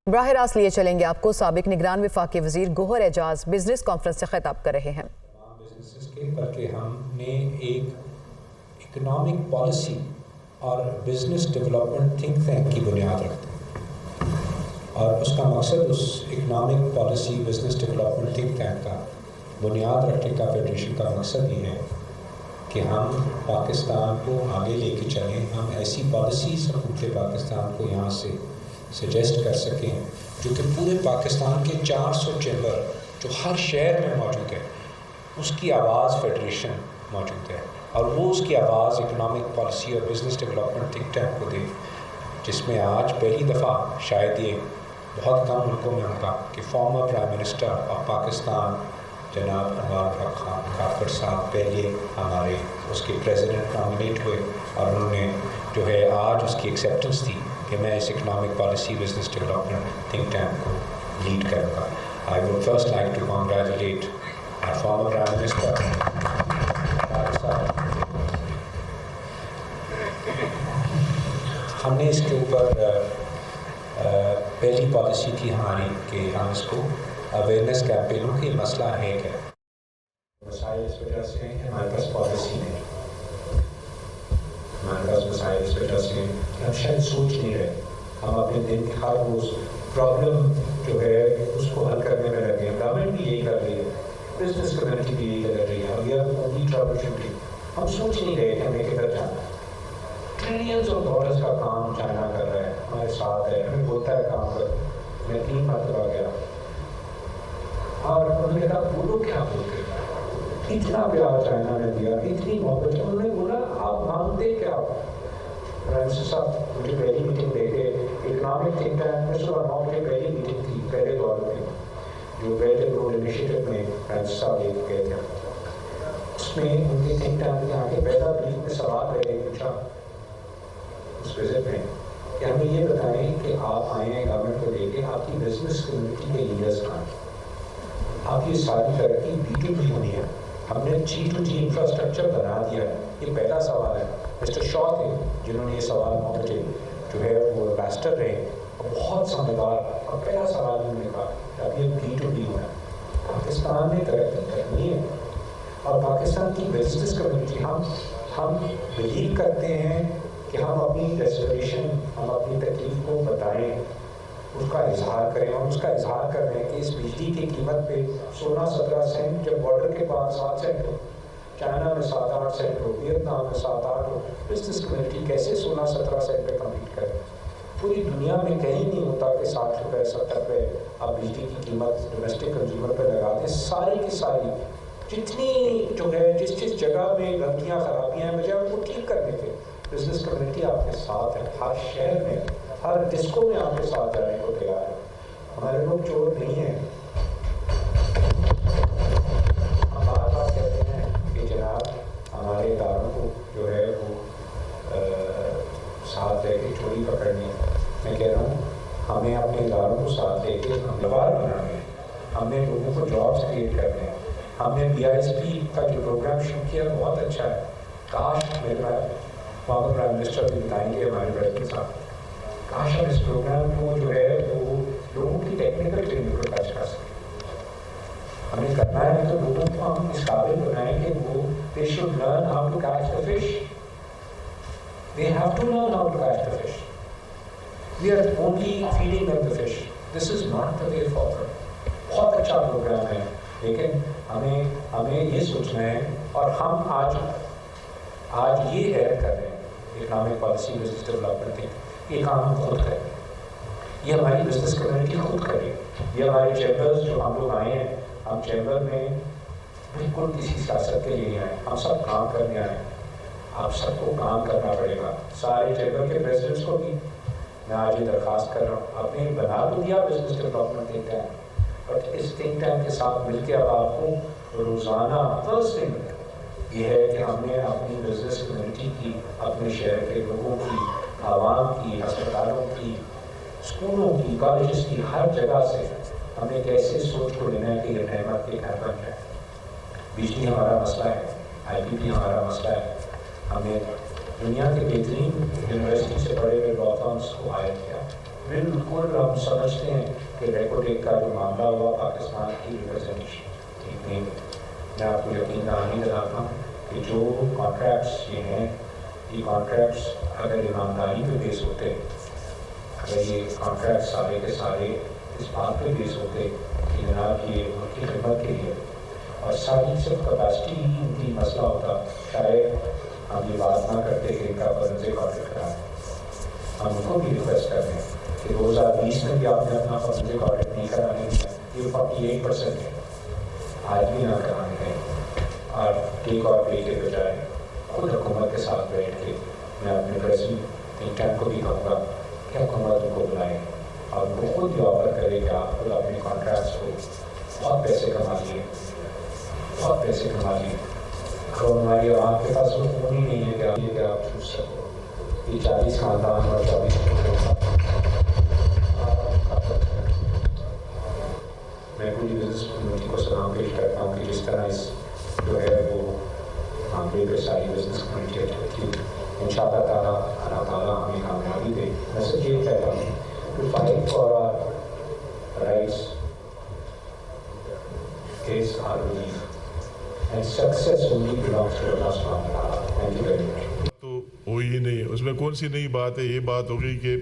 براہ راست لیے چلیں گے آپ کو. سابق نگران وفاقی وزیر گوہر اعجاز بزنس کانفرنس سے خطاب کر رہے ہیں. بزنسز کے بلکہ ہم نے ایک اکنامک پالیسی اور بزنس ڈیولپمنٹ تھنک ٹینک کی بنیاد رکھتے ہیں، اور اس کا مقصد اس economic policy business development think tank کا بنیاد رکھنے کا فیڈریشن کا مقصد یہ ہے کہ ہم پاکستان کو آگے لے کے چلیں. ہم ایسی پالیسیز حکومت پاکستان کو یہاں سے سجیسٹ کر سکیں جو کہ پورے پاکستان کے 400 چیمبر جو ہر شہر میں موجود ہے اس کی آواز فیڈریشن موجود ہے، اور وہ اس کی آواز اکنامک پالیسی اور بزنس ڈیولپمنٹ تھنک ٹینک کو دے، جس میں آج پہلی دفعہ شاید یہ بہت کم ملکوں میں ہوگا کہ former prime minister of Pakistan جناب انوار الحق خان کافر صاحب پہلے ہمارے اس کے پریزیڈنٹ نامنیٹ ہوئے، اور انہوں نے جو ہے آج اس کی ایکسیپٹنس تھی کہ میں اس economic policy business development think tank کو لیڈ کروں گا. I would first like to congratulate our former Prime Minister. ہم نے اس کے اوپر پہلی پالیسی تھی ہماری کہ ہم اس کو اویئرنیس کیمپینوں کی مسئلہ ہے کہ مسائل اس وجہ سے ہمارے پاس پالیسی نہیں، ہمارے پاس مسائل اس وجہ سے ہم شاید سوچ نہیں رہے. ہم اپنے دن کے ہر روز پرابلم جو ہے اس کو حل کرنے میں لگے ہیں. گورنمنٹ بھی یہی کر رہی ہے، بزنس کمیونٹی بھی یہی کر رہی ہے. ہم سوچ نہیں رہے کہ ہمیں کدھر جانا. ٹریلینز آف ڈالرز کا کام چائنا کر رہا ہے، ہمارے ساتھ ہے، ہمیں بولتا ہے کام کر. میں 3 مرتبہ گیا اور انہوں نے کہا بولو کیا بولتے ہیں. اتنا پیار چائنا نے دیا، اتنی محبت. انہوں نے بولا آپ مانگتے کیا؟ پرائم منسٹر صاحب مجھے پہلی میٹنگ دے کے اکنامک تھنک ٹینک میں صبح 9 بجے پہلی میٹنگ تھی پہلے دور میں جو بیلٹ اینڈ روڈ انیشیٹو میں پرائم منسٹر صاحب لے کے گئے تھے. اس میں ان کے تھنک ٹینک میں آ کے پہلا بریف میں سوال رہے پوچھا اس وزٹ میں کہ ہمیں یہ بتائیں کہ آپ آئے ہیں گورنمنٹ کو لے کے، آپ کی بزنس کمیونٹی کے لیڈرز کہاں ہیں؟ آپ یہ ساری ترقی B2B ہونی ہے، ہم نے G2G انفراسٹرکچر بنا دیا ہے. یہ پہلا سوال ہے. مسٹر شاہ تھے جنہوں نے یہ سوال 9 بجے جو ہے وہ ایمبیسڈر رہے اور بہت سمجھدار، اور پہلا سوال انہوں نے کہا کہ اب یہ B2B ہونا ہے. پاکستان نے ترقی کرنی ہے، اور پاکستان کی بزنس کمیونٹی ہم بلیو کرتے ہیں کہ ہم اپنی ریزرویشن، ہم اپنی تکلیف کو بتائیں، اس کا اظہار کریں. اور اس کا اظہار کر رہے ہیں کہ اس بجلی کی قیمت پہ 16-17 سینٹ، جب بارڈر کے پاس 7 سینٹ ہو، چائنا میں 7-8 سینٹ ہو، ویتنام میں 7-8 ہو، بزنس کمیونٹی کیسے 16-17 سینٹ پہ کمپیٹ کرے؟ پوری دنیا میں کہیں نہیں ہوتا کہ 60 روپے 70 روپے آپ بجلی کی قیمت ڈومیسٹک کنزیومر پہ لگا دیں. ساری کی ساری جتنی جو ہے جس جگہ میں غلطیاں خرابیاں ہیں بجائے ان کو ٹھیک کرنے کے، بزنس کمیونٹی آپ کے ساتھ ہے. ہر شہر میں، ہر ڈسکو میں آپ کے ساتھ جانے کو تیار ہے. ہمارے لوگ چور نہیں ہیں. ہم بار بار کہتے ہیں کہ جناب ہمارے اداروں کو جو ہے وہ ساتھ لے کے چوری پکڑنی ہے. میں کہہ رہا ہوں ہمیں اپنے اداروں کو ساتھ لے کے ہم دوبارہ بنانے ہیں، ہم نے لوگوں کو جابس کریٹ کرنے ہیں. ہم نے BISP کا جو پروگرام شروع کیا بہت اچھا ہے. کاش میرا فارمر پرائم منسٹر بھی بتائیں گے ہمارے پریزیڈنٹ صاحب، کاش ہم اس پروگرام کو جو ہے وہ لوگوں کی ٹیکنیکل ٹریننگ کو ٹچ کر سکیں. ہمیں کرنا ہے تو لوگوں کو ہم اس قابل بنائیں کہ وہ they should learn how to catch the fish. They have to learn how to catch the fish. We are only feeding them the fish. This is not the way forward. بہت اچھا پروگرام ہے، لیکن ہمیں یہ سوچنا ہے، اور ہم آج یہ ایڈ کر رہے ہیں اکنامک پالیسی بزنس ڈیولپمنٹ کی. یہ کام ہم خود کریں، یہ ہماری بزنس کمیونٹی خود کرے. یہ ہمارے چیمبرز جو ہم لوگ آئے ہیں، ہم چیمبر میں بالکل کسی سیاست کے لیے آئے، ہم سب کام کرنے آئے. آپ سب کو کام کرنا پڑے گا. سارے چیمبر کے پریزیڈنٹس کو بھی میں آج یہ درخواست کر رہا ہوں، آپ نے بنا تو دیا business development think tank, but اس تھنک ٹینک کے ساتھ مل کے اب آپ کو روزانہ فرسٹ تھنگ یہ ہے کہ ہم نے اپنی بزنس کمیونٹی کی، اپنے شہر کے لوگوں کی، عوام کی، ہسپتالوں کی، اسکولوں کی، کالجز کی، ہر جگہ سے ہمیں کیسے سوچ کو لینا ہے کہ یہ نعمت کے گھر بن جائے. بجلی ہمارا مسئلہ ہے، IPP ہمارا مسئلہ ہے. ہمیں دنیا کے بہترین یونیورسٹی سے پڑھے ہوئے لا فارمس کو ہائر کیا. بالکل ہم سمجھتے ہیں کہ ریکوٹیک کا جو معاملہ ہوا پاکستان کی ریپرزینٹیشن میں آپ کو یقین دہانی دلاتا ہوں کہ جو کانٹریکٹس یہ ہیں یہ کانٹریکٹس اگر ایمانداری پہ بیس ہوتے، اگر یہ کانٹریکٹ سارے کے سارے اس بات پہ بیس ہوتے کہ جناب یہ ان کی خدمت کے لیے اور ساری صرف کیپیسٹی ہی ان کی مسئلہ ہوتا، شاید ہم یہ بات نہ کرتے کہ ان کا فورنزک آڈٹ کرائیں. ہم ان کو بھی ریکویسٹ کر رہے ہیں کہ 2020 میں بھی آپ نے اپنا فورنزک آڈٹ نہیں کرانے دیا، یہ 48% ہے، آج بھی نہ کرانے دیں اور ٹیک اور پے کے بجائے خود حکومت کے ساتھ بیٹھ کے میں اپنے پریزیڈنٹ تھنک ٹینک کو بھی کہوں گا کہ حکومت ان کو بلائیں اور ان کو خود یہ آفر کرے کہ آپ خود اپنے کانٹریکٹس کو بہت پیسے کما لیے، بہت پیسے کما لیے. اور ہماری عوام کے پاس وہ خون ہی نہیں ہے کہ آپ چوز سکو. یہ 40 خاندان اور 24 میں پوری بزنس کمیونٹی کو سلام پیش کرتا ہوں کہ جس طرح اس جو ہے وہ معاملے پہ ساری بزنس کمیونٹی کی ان شاء اللہ تعالیٰ اللہ تعالیٰ ہمیں کامیابی دے. میں صرف یہ کہتا ہوں کہ fight for our rights is our belief and success only belongs to Allah سبحانہ و تعالیٰ. Thank you very much. تو وہ یہ نہیں ہے، اس میں کون سی نئی بات ہے؟ یہ بات ہو گئی کہ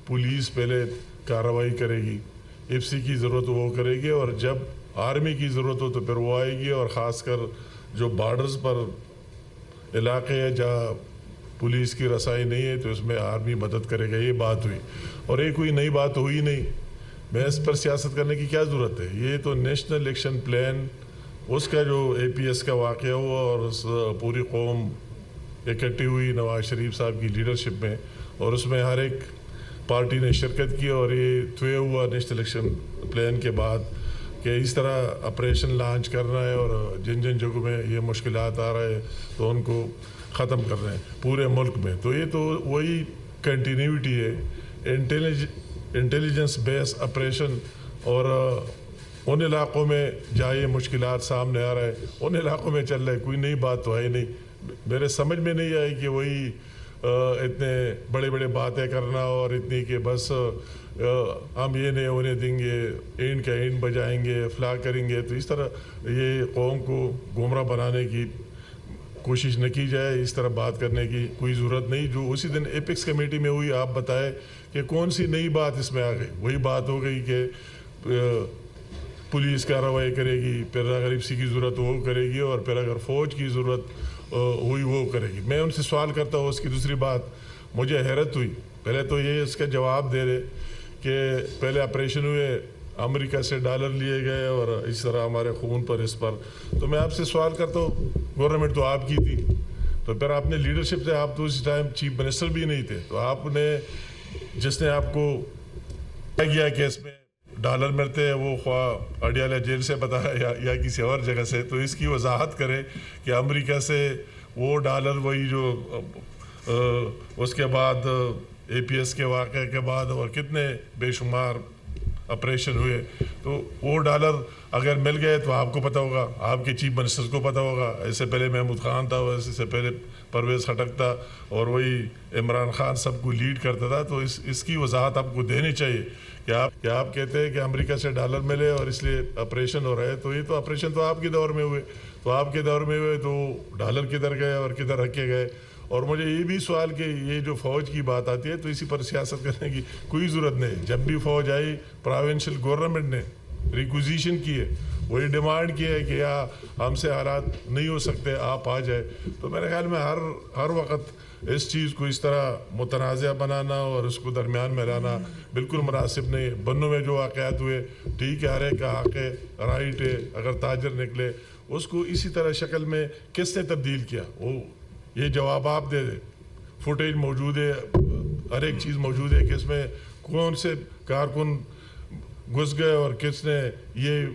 پولیس پہلے کارروائی کرے گی، ایف سی کی ضرورت وہ کرے گی، اور جب آرمی کی ضرورت ہو تو پھر وہ آئے گی، اور خاص کر جو بارڈرز پر علاقے ہیں جہاں پولیس کی رسائی نہیں ہے تو اس میں آرمی مدد کرے گا. یہ بات ہوئی، اور ایک کوئی نئی بات ہوئی نہیں. بحث پر سیاست کرنے کی کیا ضرورت ہے؟ یہ تو نیشنل ایکشن پلان، اس کا جو اے پی ایس کا واقعہ ہوا اور پوری قوم اکٹھی ہوئی نواز شریف صاحب کی لیڈرشپ میں، اور اس میں ہر ایک پارٹی نے شرکت کی، اور یہ طے ہوا نیشنل ایکشن پلان کے بعد کہ اس طرح آپریشن لانچ کرنا ہے، اور جن جن جگہوں میں یہ مشکلات آ رہے ہیں تو ان کو ختم کر رہے ہیں پورے ملک میں. تو یہ تو وہی کنٹینیوٹی ہے، انٹیلیجنس بیس آپریشن، اور ان علاقوں میں جہاں یہ مشکلات سامنے آ رہے ہیں ان علاقوں میں چل رہا ہے. کوئی نئی بات تو ہے نہیں. میرے سمجھ میں نہیں آئی کہ وہی اتنے بڑے بڑے باتیں کرنا اور اتنی کہ بس ہم یہ نہیں ہونے دیں گے، اینڈ کا اینڈ بجائیں گے، فلاح کریں گے. تو اس طرح یہ قوم کو گمراہ بنانے کی کوشش نہ کی جائے. اس طرح بات کرنے کی کوئی ضرورت نہیں. جو اسی دن ایپکس کمیٹی میں ہوئی، آپ بتائے کہ کون سی نئی بات اس میں آ گئی؟ وہی بات ہو گئی کہ پولیس کارروائی کرے گی، پھر اگر ایف سی کی ضرورت وہ کرے گی، اور پھر اگر فوج کی ضرورت ہوئی وہ کرے گی. میں ان سے سوال کرتا ہوں. اس کی دوسری بات مجھے حیرت ہوئی، پہلے تو یہ اس کا جواب دے رہے کہ پہلے آپریشن ہوئے، امریکہ سے ڈالر لیے گئے اور اس طرح ہمارے خون پر اس پر. تو میں آپ سے سوال کرتا ہوں، گورنمنٹ تو آپ کی تھی، تو پھر آپ نے لیڈرشپ سے، آپ تو اس ٹائم چیف منسٹر بھی نہیں تھے، تو آپ نے جس نے آپ کو کیا کہ اس میں ڈالر ملتے ہیں، وہ خواہ اڈیالہ جیل سے بتایا یا کسی اور جگہ سے، تو اس کی وضاحت کرے کہ امریکہ سے وہ ڈالر وہی جو اس کے بعد اے پی ایس کے واقعے کے بعد اور کتنے بے شمار آپریشن ہوئے، تو وہ ڈالر اگر مل گئے تو آپ کو پتہ ہوگا، آپ کے چیف منسٹر کو پتہ ہوگا. ایسے پہلے محمود خان تھا، اس سے پہلے پرویز خٹک تھا، اور وہی عمران خان سب کو لیڈ کرتا تھا. تو اس کی وضاحت آپ کو دینی چاہیے کہ آپ کہتے ہیں کہ امریکہ سے ڈالر ملے اور اس لیے آپریشن ہو رہا ہے. تو یہ تو آپریشن تو آپ کے دور میں ہوئے، تو آپ کے دور میں ہوئے تو ڈالر کدھر گئے اور کدھر رکھے گئے؟ اور مجھے یہ بھی سوال کہ یہ جو فوج کی بات آتی ہے تو اسی پر سیاست کرنے کی کوئی ضرورت نہیں. جب بھی فوج آئی، پروونشل گورنمنٹ نے ریکوزیشن کی ہے، وہی ڈیمانڈ کی ہے کہ یا ہم سے حالات نہیں ہو سکتے، آپ آ جائے. تو میرے خیال میں ہر وقت اس چیز کو اس طرح متنازع بنانا اور اس کو درمیان میں لانا بالکل مناسب نہیں. بنوں میں جو واقعات ہوئے، ٹھیک ہے، ہر ایک کا حق ہے، رائٹ ہے. اگر تاجر نکلے اس کو اسی طرح شکل میں کس نے تبدیل کیا؟ وہ یہ جواب آپ دے دیں. فوٹیج موجود ہے، ہر ایک چیز موجود ہے کہ اس میں کون سے کارکن گھس گئے اور کس نے یہ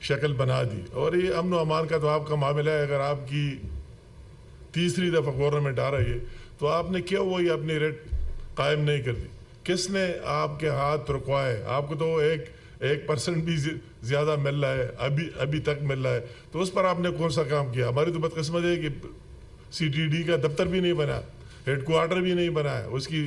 شکل بنا دی. اور یہ امن و امان کا تو آپ کا معاملہ ہے. اگر آپ کی تیسری دفعہ گورنمنٹ آ رہی ہے تو آپ نے کیا وہی اپنی ریٹ قائم نہیں کر دی؟ کس نے آپ کے ہاتھ رکوائے؟ آپ کو تو 1% بھی زیادہ مل رہا ہے، ابھی تک مل رہا ہے. تو اس پر آپ نے کون سا کام کیا؟ ہماری تو بدقسمت ہے کہ سی ٹی ڈی کا دفتر بھی نہیں بنا، ہیڈ کوارٹر بھی نہیں بنا ہے، اس کی